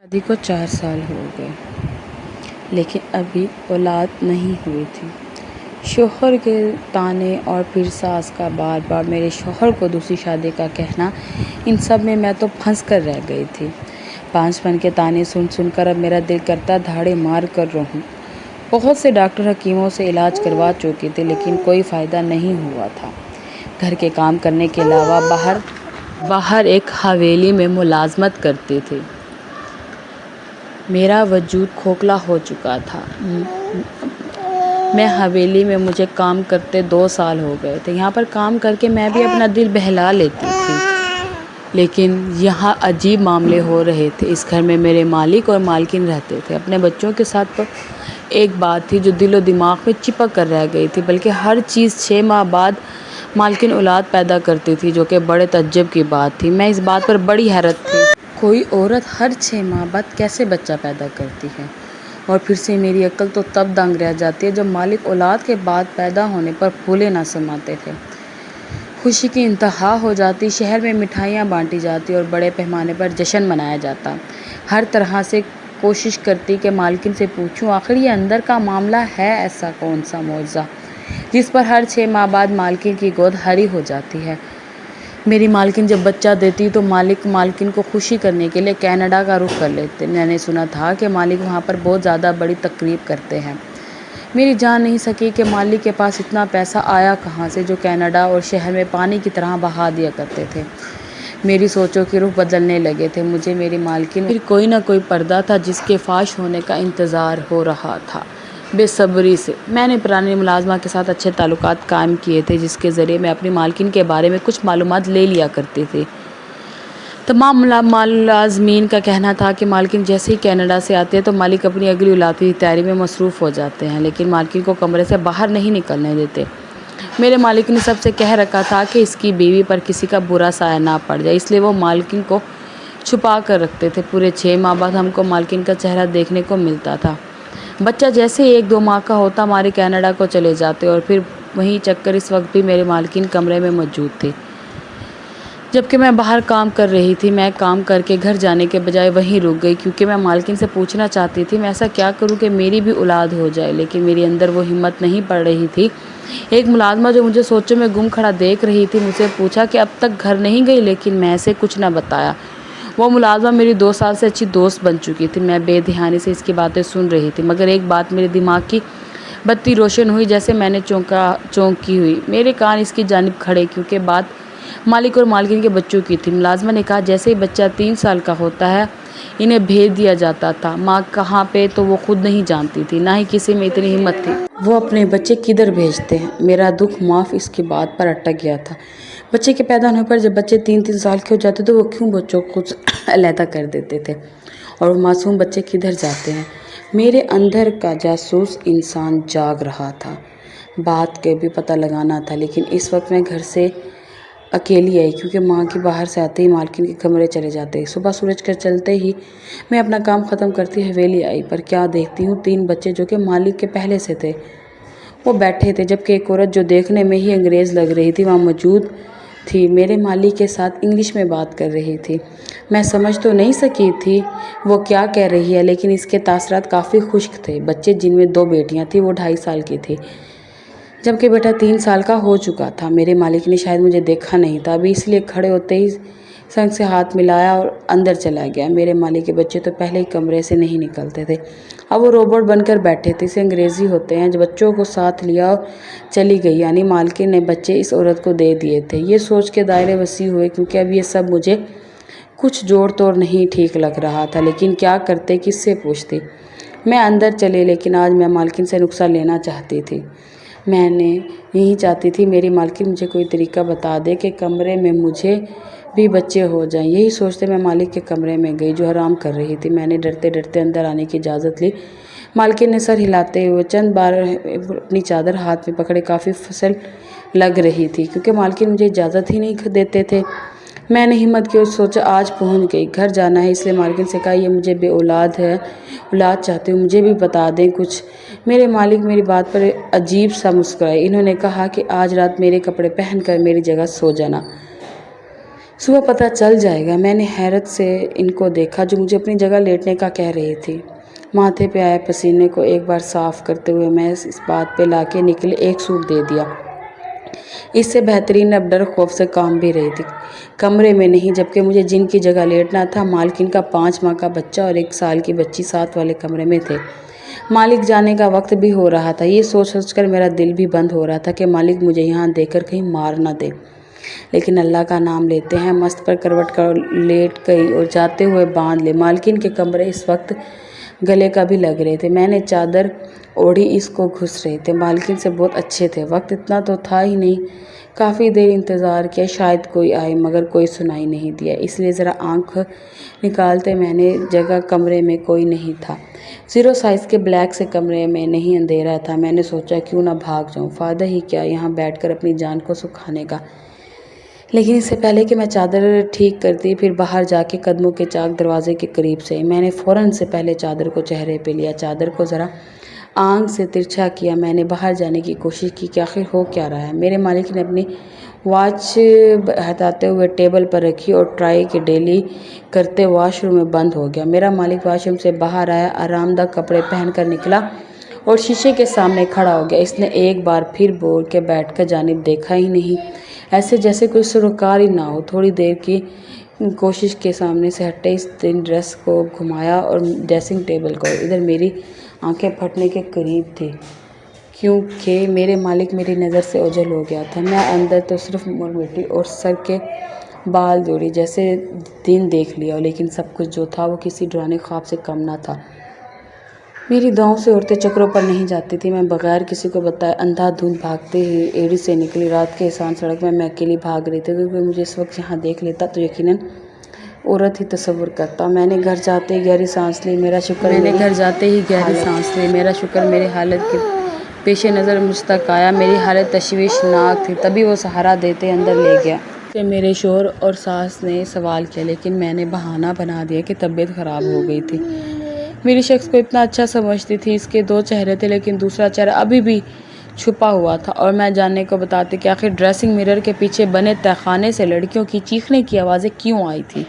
شادی کو 4 سال ہو گئے لیکن ابھی اولاد نہیں ہوئی تھی۔ شوہر کے طعنے اور پھر ساس کا بار بار میرے شوہر کو دوسری شادی کا کہنا، ان سب میں تو پھنس کر رہ گئی تھی۔ 5 پن کے طعنے سن سن کر اب میرا دل کرتا دھاڑے مار کر رہوں۔ بہت سے ڈاکٹر حکیموں سے علاج کروا چکی تھی لیکن کوئی فائدہ نہیں ہوا تھا۔ گھر کے کام کرنے کے علاوہ باہر ایک حویلی میں ملازمت کرتی تھی۔ میرا وجود کھوکھلا ہو چکا تھا۔ میں حویلی میں مجھے کام کرتے 2 سال ہو گئے تھے۔ یہاں پر کام کر کے میں بھی اپنا دل بہلا لیتی تھی لیکن یہاں عجیب معاملے ہو رہے تھے۔ اس گھر میں میرے مالک اور مالکن رہتے تھے۔ اپنے بچوں کے ساتھ تو ایک بات تھی جو دل و دماغ میں چپک کر رہ گئی تھی، بلکہ ہر چیز 6 ماہ بعد مالکن اولاد پیدا کرتی تھی، جو کہ بڑے تعجب کی بات تھی۔ میں اس بات پر بڑی حیرت تھی۔ کوئی عورت ہر 6 ماہ بعد کیسے بچہ پیدا کرتی ہے؟ اور پھر سے میری عقل تو تب دنگ رہ جاتی ہے جب مالک اولاد کے بعد پیدا ہونے پر پھولے نہ سماتے تھے۔ خوشی کی انتہا ہو جاتی، شہر میں مٹھائیاں بانٹی جاتی اور بڑے پیمانے پر جشن منایا جاتا۔ ہر طرح سے کوشش کرتی کہ مالکن سے پوچھوں آخر یہ اندر کا معاملہ ہے ایسا کون سا معجزہ جس پر ہر 6 ماہ بعد مالکن کی گود ہری ہو جاتی ہے۔ میری مالکن جب بچہ دیتی تو مالک مالکن کو خوشی کرنے کے لیے کینیڈا کا رخ کر لیتے۔ میں نے سنا تھا کہ مالک وہاں پر بہت زیادہ بڑی تقریب کرتے ہیں۔ میری جان نہیں سکی کہ مالک کے پاس اتنا پیسہ آیا کہاں سے جو کینیڈا اور شہر میں پانی کی طرح بہا دیا کرتے تھے۔ میری سوچوں کے رخ بدلنے لگے تھے۔ مجھے میری مالکن پھر کوئی نہ کوئی پردہ تھا جس کے فاش ہونے کا انتظار ہو رہا تھا بے صبری سے۔ میں نے پرانی ملازمہ کے ساتھ اچھے تعلقات قائم کیے تھے جس کے ذریعے میں اپنی مالکن کے بارے میں کچھ معلومات لے لیا کرتی تھی۔ تمام ملازمین کا کہنا تھا کہ مالکن جیسے ہی کینیڈا سے آتے ہیں تو مالک اپنی اگلی اولاد کی تیاری میں مصروف ہو جاتے ہیں، لیکن مالکن کو کمرے سے باہر نہیں نکلنے دیتے۔ میرے مالک نے سب سے کہہ رکھا تھا کہ اس کی بیوی پر کسی کا برا سایہ نہ پڑ جائے، اس لیے وہ مالکن کو چھپا کر رکھتے تھے۔ پورے 6 ماہ بعد ہم کو مالکن کا چہرہ دیکھنے کو ملتا تھا۔ بچہ جیسے ہی 1-2 ماہ کا ہوتا ہمارے کینیڈا کو چلے جاتے اور پھر وہیں چکر۔ اس وقت بھی میری مالکن کمرے میں موجود تھی جبکہ میں باہر کام کر رہی تھی۔ میں کام کر کے گھر جانے کے بجائے وہیں رک گئی کیونکہ میں مالکن سے پوچھنا چاہتی تھی میں ایسا کیا کروں کہ میری بھی اولاد ہو جائے، لیکن میرے اندر وہ ہمت نہیں پڑ رہی تھی۔ ایک ملازمہ جو مجھے سوچوں میں گم کھڑا دیکھ رہی تھی مجھ سے پوچھا کہ اب تک گھر نہیں گئی، لیکن میں سے کچھ نہ بتایا۔ وہ ملازمہ میری 2 سال سے اچھی دوست بن چکی تھی۔ میں بے دھیانی سے اس کی باتیں سن رہی تھی مگر ایک بات میرے دماغ کی بتی روشن ہوئی جیسے میں نے چونکی ہوئی۔ میرے کان اس کی جانب کھڑے کیونکہ بات مالک اور مالکن کے بچوں کی تھی۔ ملازمہ نے کہا جیسے ہی بچہ 3 سال کا ہوتا ہے انہیں بھیج دیا جاتا تھا۔ ماں کہاں پہ تو وہ خود نہیں جانتی تھی، نہ ہی کسی میں اتنی ہمت تھی۔ وہ اپنے بچے کدھر بھیجتے ہیں؟ میرا دکھ معاف اس کی بات پر اٹک گیا تھا۔ بچے کے پیدا ہونے پر جب بچے 3 سال کے ہو جاتے تو وہ کیوں بچوں کو علیحدہ کر دیتے تھے اور وہ معصوم بچے کدھر جاتے ہیں؟ میرے اندر کا جاسوس انسان جاگ رہا تھا۔ بات کا بھی پتہ لگانا تھا، لیکن اس وقت میں گھر سے اکیلی آئی کیونکہ ماں کی باہر سے آتے ہی مالکن کے کمرے چلے جاتے۔ صبح سورج کے چلتے ہی میں اپنا کام ختم کرتی حویلی آئی، پر کیا دیکھتی ہوں 3 بچے جو کہ مالک کے پہلے سے تھے وہ بیٹھے تھے، جبکہ ایک عورت جو دیکھنے میں ہی انگریز لگ رہی تھی وہاں موجود تھی، میرے مالک کے ساتھ انگلش میں بات کر رہی تھی۔ میں سمجھ تو نہیں سکی تھی وہ کیا کہہ رہی ہے، لیکن اس کے تاثرات کافی خشک تھے۔ بچے جن میں 2 بیٹیاں تھیں وہ 2.5 سال کی تھی جبکہ بیٹا 3 سال کا ہو چکا تھا۔ میرے مالک نے شاید مجھے دیکھا نہیں تھا، ابھی اس لیے کھڑے ہوتے ہی سنگ سے ہاتھ ملایا اور اندر چلا گیا۔ میرے مالک کے بچے تو پہلے ہی کمرے سے نہیں نکلتے تھے، اب وہ روبوٹ بن کر بیٹھے تھے۔ اسے انگریزی ہوتے ہیں۔ بچوں کو ساتھ لیا اور چلی گئی، یعنی مالکن نے بچے اس عورت کو دے دیے تھے۔ یہ سوچ کے دائرے وسیع ہوئے کیونکہ اب یہ سب مجھے کچھ جوڑ توڑ نہیں ٹھیک لگ رہا تھا، لیکن کیا کرتے، کس سے پوچھتی؟ میں اندر چلی، لیکن آج میں مالکن سے رخصت لینا چاہتی تھی۔ میں نے یہی چاہتی تھی میری مالکن مجھے کوئی طریقہ بتا دے کہ کمرے میں مجھے بھی بچے ہو جائیں۔ یہی سوچتے میں مالک کے کمرے میں گئی جو آرام کر رہی تھی۔ میں نے ڈرتے ڈرتے اندر آنے کی اجازت لی۔ مالکن نے سر ہلاتے ہوئے چند بار اپنی چادر ہاتھ میں پکڑے کافی فصل لگ رہی تھی کیونکہ مالکن مجھے اجازت ہی نہیں دیتے تھے۔ میں نے ہمت کی اور سوچا آج پہنچ گئی، گھر جانا ہے، اس لیے مالکن سے کہا یہ مجھے بے اولاد ہے، اولاد چاہتی ہوں، مجھے بھی بتا دیں کچھ۔ میرے مالک میری بات پر عجیب سا مسکرائے۔ انہوں نے کہا کہ آج رات میرے کپڑے پہن کر میری جگہ سو جانا۔ صبح پتہ چل جائے گا۔ میں نے حیرت سے ان کو دیکھا جو مجھے اپنی جگہ لیٹنے کا کہہ رہی تھی۔ ماتھے پہ آئے پسینے کو ایک بار صاف کرتے ہوئے میں اس بات پہ لا کے نکلے ایک سوٹ دے دیا۔ اس سے بہترین اب ڈر خوف سے کام بھی رہی تھی۔ کمرے میں نہیں، جبکہ مجھے جن کی جگہ لیٹنا تھا مالکن کا 5 ماہ کا بچہ اور 1 سال کی بچی ساتھ والے کمرے میں تھے۔ مالک جانے کا وقت بھی ہو رہا تھا۔ یہ سوچ کر میرا دل بھی بند ہو رہا تھا کہ مالک مجھے یہاں دیکھ کر کہیں مار نہ دے، لیکن اللہ کا نام لیتے ہیں مست پر کروٹ کر لیٹ گئی اور جاتے ہوئے باندھ لے۔ مالکن کے کمرے اس وقت گلے کا بھی لگ رہے تھے۔ میں نے چادر اوڑھی، اس کو گھس رہے تھے۔ مالکن سے بہت اچھے تھے۔ وقت اتنا تو تھا ہی نہیں۔ کافی دیر انتظار کیا، شاید کوئی آئے، مگر کوئی سنائی نہیں دیا۔ اس لیے ذرا آنکھ نکالتے میں نے جگہ کمرے میں کوئی نہیں تھا۔ 0 سائز کے بلیک سے کمرے میں نہیں، اندھیرا تھا۔ میں نے سوچا کیوں نہ بھاگ جاؤں، فائدہ ہی کیا یہاں بیٹھ کر اپنی جان کو سکھانے کا۔ لیکن اس سے پہلے کہ میں چادر ٹھیک کرتی پھر باہر جا کے قدموں کے چاک دروازے کے قریب سے میں نے فوراً سے پہلے چادر کو چہرے پہ لیا، چادر کو ذرا آنکھ سے ترچھا کیا۔ میں نے باہر جانے کی کوشش کی کہ آخر ہو کیا رہا ہے۔ میرے مالک نے اپنی واچ ہٹاتے ہوئے ٹیبل پر رکھی اور ٹرائی کے ڈیلی کرتے واش روم میں بند ہو گیا۔ میرا مالک واش روم سے باہر آیا، آرام دہ کپڑے پہن کر نکلا اور شیشے کے سامنے کھڑا ہو گیا۔ اس نے ایک بار پھر بور کے بیٹھ کر جانب دیکھا ہی نہیں، ایسے جیسے کوئی سروکار ہی نہ ہو۔ تھوڑی دیر کی کوشش کے سامنے سے ہٹے اس نے ڈریس کو گھمایا اور ڈریسنگ ٹیبل کو۔ ادھر میری آنکھیں پھٹنے کے قریب تھی کیونکہ میرے مالک میری نظر سے اوجھل ہو گیا تھا۔ میں اندر تو صرف مرمٹی اور سر کے بال جوڑی جیسے دن دیکھ لیا، لیکن سب کچھ جو تھا وہ کسی ڈرانے خواب سے کم نہ تھا۔ میری داؤں سے عورتیں چکروں پر نہیں جاتی تھیں۔ میں بغیر کسی کو بتائے اندھا دھند بھاگتے ہی ایڑی سے نکلی۔ رات کے احسان سڑک میں اکیلی بھاگ رہی تھی، کیونکہ مجھے اس وقت یہاں دیکھ لیتا تو یقیناً عورت ہی تصور کرتا۔ میں نے گھر جاتے ہی گہری سانس لی۔ میرا شکر میری حالت کے پیش نظر مجھ تک آیا۔ میری حالت تشویشناک تھی۔ تبھی وہ سہارا دیتے اندر لے گیا۔ سے میرے شوہر اور ساس نے سوال کیا، لیکن میں نے بہانہ بنا دیا کہ طبیعت خراب ہو گئی تھی۔ میری شخص کو اتنا اچھا سمجھتی تھی۔ اس کے 2 چہرے تھے، لیکن دوسرا چہرہ ابھی بھی چھپا ہوا تھا، اور میں جاننے کو بتاتی کہ آخر ڈریسنگ مرر کے پیچھے بنے تہخانے سے لڑکیوں کی چیخنے کی آوازیں کیوں آئی تھی۔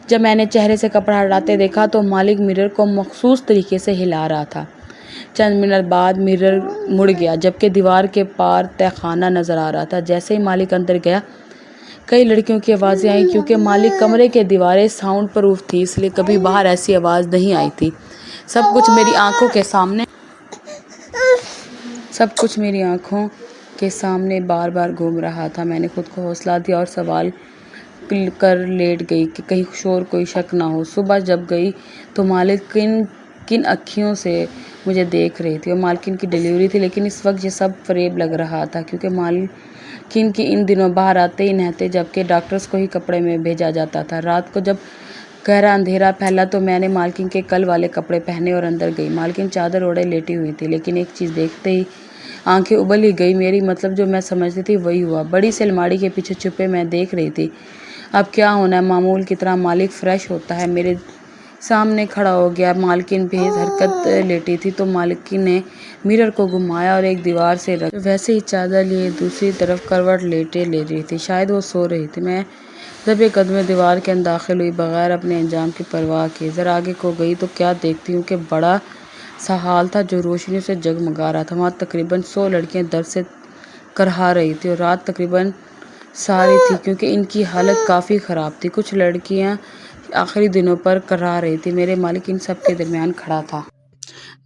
جب میں نے چہرے سے کپڑا ہٹاتے دیکھا تو مالک مرر کو مخصوص طریقے سے ہلا رہا تھا۔ چند منٹ بعد مرر مڑ گیا، جبکہ دیوار کے پار تہخانہ نظر آ رہا تھا۔ جیسے ہی مالک اندر گیا کئی لڑکیوں کی آوازیں آئیں۔ کیونکہ مالک کمرے کی دیواریں ساؤنڈ پروف تھی، اس لیے کبھی باہر ایسی آواز نہیں آئی تھی۔ سب کچھ میری آنکھوں کے سامنے بار بار گھوم رہا تھا۔ میں نے خود کو حوصلہ دیا اور سوال کر لیٹ گئی کہ کہیں شور کوئی شک نہ ہو۔ صبح جب گئی تو مالک کن اکھیوں سے مجھے دیکھ رہی تھی۔ اور مالکن کی ڈیلیوری تھی، لیکن اس وقت یہ سب فریب لگ رہا تھا، کیونکہ مالکن کی ان دنوں باہر آتے ہی نہتے، جبکہ ڈاکٹرز کو ہی کپڑے میں بھیجا جاتا تھا۔ رات کو جب گہرا اندھیرا پھیلا تو میں نے مالکن کے کل والے کپڑے پہنے اور اندر گئی۔ مالکن چادر اوڑھے لیٹی ہوئی تھی، لیکن ایک چیز دیکھتے ہی آنکھیں ابل ہی گئی میری۔ مطلب جو میں سمجھتی تھی وہی ہوا۔ بڑی سی الماری کے پیچھے چھپے میں دیکھ رہی تھی اب کیا ہونا ہے۔ معمول کی طرح مالک فریش ہوتا ہے میرے سامنے کھڑا ہو گیا۔ مالکن بے حرکت لیٹی تھی تو مالکن نے مرر کو گھمایا اور ایک دیوار سے رکھ ویسے ہی چادر لیے دوسری طرف کروٹ لیٹے لے رہی تھی، شاید وہ سو رہی تھی۔ میں دبے قدمیں دیوار کے اندر داخل ہوئی، بغیر اپنے انجام کی پرواہ کیے۔ ذرا آگے کو گئی تو کیا دیکھتی ہوں کہ بڑا سا ہال تھا جو روشنیوں سے جگمگا رہا تھا۔ وہاں تقریباً 100 لڑکیاں درد سے کرہا رہی تھیں اور رات تقریباً ساری تھی، کیونکہ ان کی حالت کافی خراب تھی۔ کچھ لڑکیاں آخری دنوں پر کرا رہی تھی۔ میرے مالک ان سب کے درمیان کھڑا تھا۔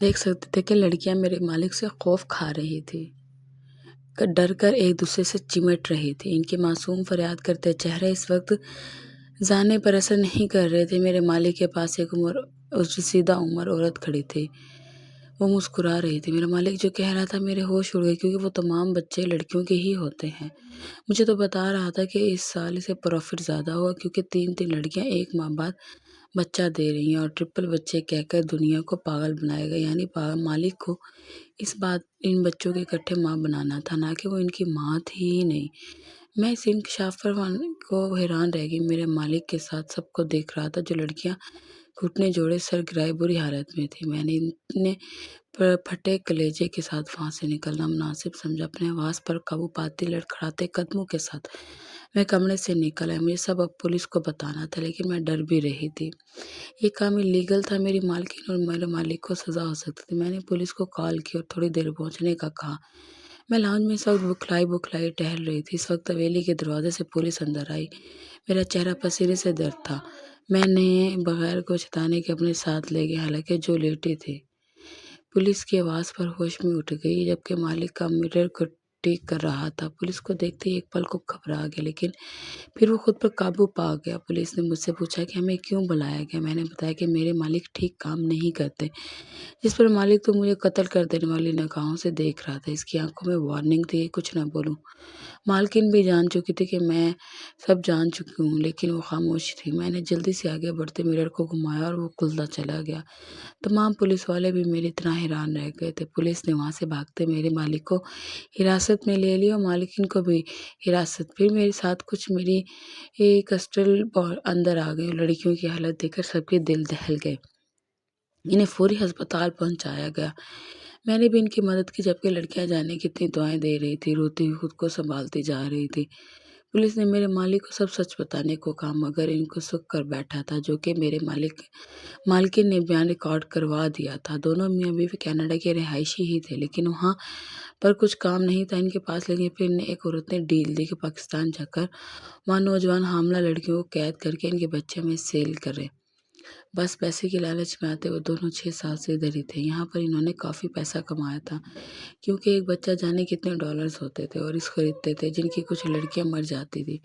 دیکھ سکتے تھے کہ لڑکیاں میرے مالک سے خوف کھا رہی تھی، ڈر کر ایک دوسرے سے چمٹ رہی تھی۔ ان کے معصوم فریاد کرتے چہرے اس وقت زانے پر اثر نہیں کر رہے تھے۔ میرے مالک کے پاس ایک رسیدہ عمر عورت کھڑی تھی، وہ مسکرا رہی تھی۔ میرا مالک جو کہہ رہا تھا میرے ہوش اڑ گئے، کیونکہ وہ تمام بچے لڑکیوں کے ہی ہوتے ہیں۔ مجھے تو بتا رہا تھا کہ اس سال اسے پروفٹ زیادہ ہوا، کیونکہ 3 لڑکیاں 1 ماہ بعد بچہ دے رہی ہیں، اور ٹرپل بچے کہہ کر دنیا کو پاگل بنائے گا۔ یعنی مالک کو ان بچوں کے اکٹھے ماں بنانا تھا، نہ کہ وہ ان کی ماں تھی ہی نہیں۔ میں اس انکشاف پر کو حیران رہ گئی۔ میرے مالک کے ساتھ سب کو دیکھ رہا تھا، جو لڑکیاں گھٹنے جوڑے سر گرائے بری حالت میں تھی۔ میں نے اتنے پھٹے کلیجے کے ساتھ وہاں سے نکلنا مناسب سمجھا۔ اپنے آواز پر قابو پاتے لڑکھڑاتے قدموں کے ساتھ میں کمرے سے نکل آئی۔ مجھے سب اب پولیس کو بتانا تھا، لیکن میں ڈر بھی رہی تھی۔ یہ کام اللیگل تھا، میری مالکن اور میرے مالک کو سزا ہو سکتی تھی۔ میں نے پولیس کو کال کی اور تھوڑی دیر پہنچنے کا کہا۔ میں لاؤنج میں اس وقت بکھلائی ٹہل رہی تھی۔ اس وقت حویلی کے دروازے سے پولیس اندر آئی۔ میرا چہرہ پسینے سے درد تھا۔ میں نے بغیر کچھ بتانے کے اپنے ساتھ لے گئے، حالانکہ جو لیٹی تھی پولیس کی آواز پر ہوش میں اٹھ گئی، جبکہ مالک کا میرر کو ٹھیک کر رہا تھا۔ پولیس کو دیکھتے ہی ایک پل کو گھبرا گیا، لیکن پھر وہ خود پر قابو پا گیا۔ پولیس نے مجھ سے پوچھا کہ ہمیں کیوں بلایا گیا۔ میں نے بتایا کہ میرے مالک ٹھیک کام نہیں کرتے، جس پر مالک تو مجھے قتل کر دینے والی نگاہوں سے دیکھ رہا تھا۔ اس کی آنکھوں میں وارننگ تھی، کچھ نہ بولوں۔ مالکن بھی جان چکی تھی کہ میں سب جان چکی ہوں، لیکن وہ خاموش تھی۔ میں نے جلدی سے آگے بڑھتے میرر کو گھمایا اور وہ کھلتا چلا گیا۔ تمام پولیس والے بھی میری طرح حیران رہ گئے تھے۔ پولیس نے وہاں سے بھاگتے میرے مالک کو حراست میں لے لیا اور مالکن کو بھی حراست۔ پھر میرے ساتھ کچھ میری کسٹل اندر آ گئی اور لڑکیوں کی حالت دیکھ کر سب کے دل دہل گئے۔ انہیں فوری ہسپتال پہنچایا گیا۔ میں نے بھی ان کی مدد کی، جبکہ لڑکیاں جانے کی اتنی دعائیں دے رہی تھی، روتی ہوئی خود کو سنبھالتی جا رہی تھی۔ پولیس نے میرے مالک کو سب سچ بتانے کو کہا، مگر ان کو سکھ کر بیٹھا تھا، جو کہ میرے مالکن نے بیان ریکارڈ کروا دیا تھا۔ دونوں میاں بیوی کینیڈا کے رہائشی ہی تھے، لیکن وہاں پر کچھ کام نہیں تھا ان کے پاس۔ لیکن پھر ایک عورت نے ڈیل دی کہ پاکستان جا کر وہاں نوجوان حاملہ لڑکیوں کو قید کر کے ان کے بچے ہمیں سیل کرے۔ بس پیسے کی لالچ میں آتے وہ دونوں 6 سال سے ادھر ہی تھے۔ یہاں پر انہوں نے کافی پیسہ کمایا تھا، کیونکہ ایک بچہ جانے کتنے ڈالرز ہوتے تھے، اور اس خریدتے تھے جن کی کچھ لڑکیاں مر جاتی تھی۔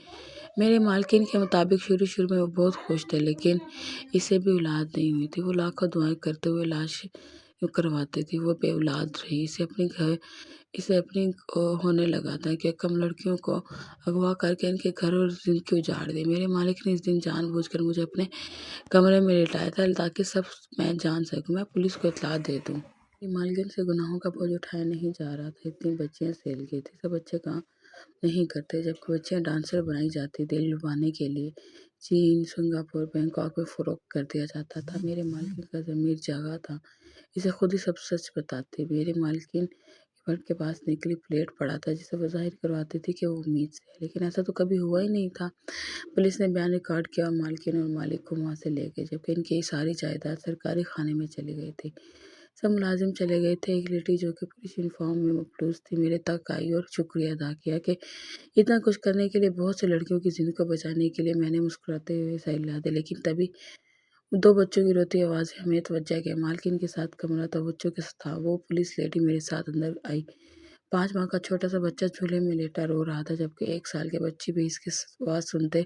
میرے مالکن کے مطابق شروع میں وہ بہت خوش تھے، لیکن اسے بھی اولاد نہیں ہوئی تھی۔ وہ لاکھوں دعائیں کرتے ہوئے لاش کرواتے تھی، وہ بے اولاد رہی۔ اسے اپنی ہونے لگا تھا کہ کم لڑکیوں کو اغوا کر کے ان کے گھر اور زندگی اجاڑ دی۔ میرے مالک نے اس دن جان بوجھ کر مجھے اپنے کمرے میں لٹایا تھا تاکہ سب میں جان سکوں، میں پولیس کو اطلاع دے دوں۔ میری مالکن سے گناہوں کا بوجھ اٹھایا نہیں جا رہا تھا۔ اتنی بچیاں سیل کی تھی، سب بچے کام نہیں کرتے، جبکہ بچیاں ڈانسر بنائی جاتی دل لبھانے کے لیے۔ چین، سنگاپور، بینکاک میں فروخت کر دیا جاتا تھا۔ میرے مالکن کا ضمیر جاگا تھا، اسے خود ہی سب سچ بتاتی۔ میرے مالکن کے پاس نکلی پلیٹ پڑا تھا، جسے وہ ظاہر کرواتی تھی کہ وہ امید سے ہے، لیکن ایسا تو کبھی ہوا ہی نہیں تھا۔ پولیس نے بیان ریکارڈ کیا اور مالکن اور مالک کو وہاں سے لے گئے، جبکہ ان کی ساری جائیداد سرکاری خانے میں چلی گئی تھی۔ سب ملازم چلے گئے تھے۔ ایک لیڈی جو کہ پولیس یونیفارم میں ملبوس تھی میرے تک آئی اور شکریہ ادا کیا کہ اتنا کچھ کرنے کے لیے، بہت سے لڑکیوں کی زندگی کو بچانے کے لیے۔ میں نے مسکراتے ہوئے سر ہلا دیا، لیکن تبھی 2 بچوں کی روتی آوازیں ہمیں توجہ کیا۔ مالکن کے ساتھ کمرہ تھا، بچوں کے ساتھ تھا۔ وہ پولیس لیڈی میرے ساتھ اندر آئی۔ 5 ماہ کا چھوٹا سا بچہ جھولے میں لیٹا رو رہا تھا، جبکہ 1 سال کی بچی بھی اس کی آواز سنتے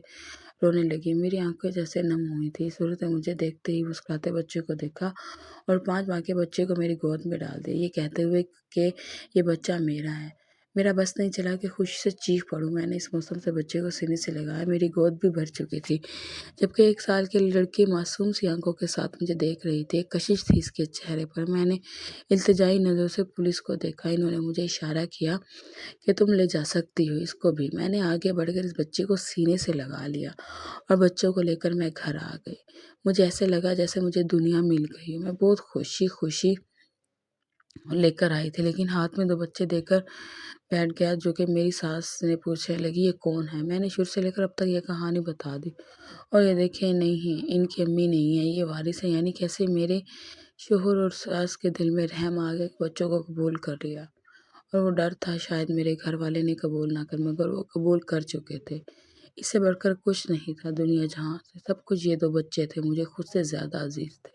رونے لگی۔ میری آنکھیں جیسے نم ہوئی تھیں۔ اس عورت نے مجھے دیکھتے ہی مسکراتے بچے کو دیکھا اور 5 ماہ کے بچے کو میری گود میں ڈال دیا، یہ کہتے ہوئے کہ یہ بچہ میرا ہے۔ میرا بس نہیں چلا کہ خوشی سے چیخ پڑوں۔ میں نے اس موسم سے بچے کو سینے سے لگایا، میری گود بھی بھر چکی تھی، جبکہ 1 سال کی لڑکی معصوم سی آنکھوں کے ساتھ مجھے دیکھ رہی تھی۔ ایک کشش تھی اس کے چہرے پر۔ میں نے التجائی نظروں سے پولیس کو دیکھا۔ انہوں نے مجھے اشارہ کیا کہ تم لے جا سکتی ہو اس کو بھی۔ میں نے آگے بڑھ کر اس بچے کو سینے سے لگا لیا اور بچوں کو لے کر میں گھر آ گئی۔ مجھے ایسے لگا جیسے مجھے دنیا مل گئی۔ میں بہت خوشی لے کر آئی تھی، لیکن ہاتھ میں 2 بچے دے کر بیٹھ گیا، جو کہ میری ساس نے پوچھنے لگی یہ کون ہے۔ میں نے شروع سے لے کر اب تک یہ کہانی بتا دی، اور یہ دیکھیں نہیں، ان کی امی نہیں ہے، یہ وارث ہے۔ یعنی کیسے میرے شوہر اور ساس کے دل میں رحم آ گیا کہ بچوں کو قبول کر لیا، اور وہ ڈر تھا شاید میرے گھر والے نے قبول نہ کر، مگر وہ قبول کر چکے تھے۔ اس سے بڑھ کر کچھ نہیں تھا دنیا جہاں سے، سب کچھ یہ 2 بچے تھے، مجھے خود سے زیادہ عزیز تھے۔